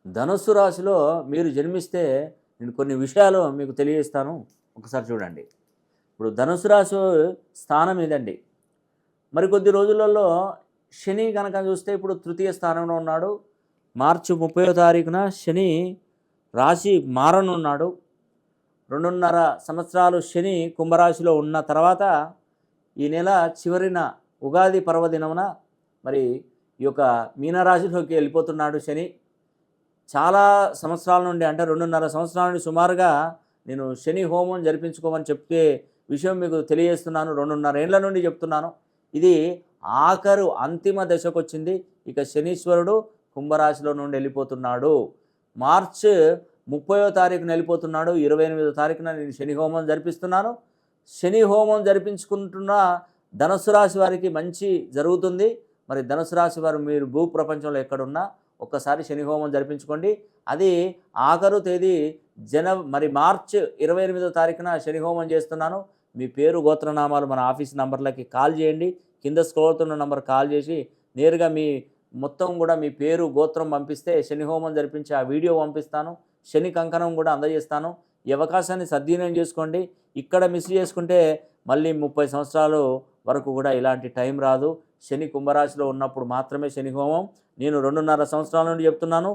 ధనుస్సు రాశిలో మీరు జన్మిస్తే నేను కొన్ని విషయాలు మీకు తెలియజేస్తాను. ఒకసారి చూడండి. ఇప్పుడు ధనుస్సు రాశి స్థానం ఇదండి. మరికొద్ది రోజులలో శని గనక చూస్తే ఇప్పుడు తృతీయ స్థానంలో ఉన్నాడు. మార్చి 30వ తారీఖున శని రాశి మారనున్నాడు. 2.5 సంవత్సరాలు శని కుంభరాశిలో ఉన్న తర్వాత ఈ నెల చివరిన ఉగాది పర్వదినమున మరి ఈ యొక్క మీనరాశిలోకి వెళ్ళిపోతున్నాడు శని. చాలా సంవత్సరాల నుండి అంటే 2.5 సంవత్సరాల నుండి సుమారుగా నేను శని హోమం జరిపించుకోమని చెప్పే విషయం మీకు తెలియజేస్తున్నాను. 2.5 ఏళ్ల నుండి చెప్తున్నాను. ఇది అంతిమ దశకొచ్చింది. ఇక శనీశ్వరుడు కుంభరాశిలో నుండి వెళ్ళిపోతున్నాడు. మార్చి 30వ తారీఖున వెళ్ళిపోతున్నాడు. 28వ తారీఖున నేను శని హోమం జరిపిస్తున్నాను. శని హోమం జరిపించుకుంటున్న ధనుస్సు రాశి వారికి మంచి జరుగుతుంది. మరి ధనుస్సు రాశి వారు మీరు భూ ప్రపంచంలో ఎక్కడున్నా ఒక్కసారి శని హోమం జరిపించుకోండి. అది ఆఖరు తేదీ మార్చి 28వ తారీఖున శని హోమం చేస్తున్నాను. మీ పేరు గోత్రనామాలు మన ఆఫీస్ నంబర్లకి కాల్ చేయండి. కింద స్క్రోల్ అవుతున్న నంబర్ కాల్ చేసి నేరుగా మీ మొత్తం కూడా మీ పేరు గోత్రం పంపిస్తే శని హోమం జరిపించి ఆ వీడియో పంపిస్తాను. శని కంకణం కూడా అందజేస్తాను. ఈ అవకాశాన్ని సద్వినియోగం చేసుకోండి. ఇక్కడ మిస్ చేసుకుంటే మళ్ళీ 30 సంవత్సరాలు వరకు కూడా ఇలాంటి టైం రాదు. శని కుంభరాశిలో ఉన్నప్పుడు మాత్రమే శని హోమం. నేను 2.5 సంవత్సరాల నుండి చెప్తున్నాను.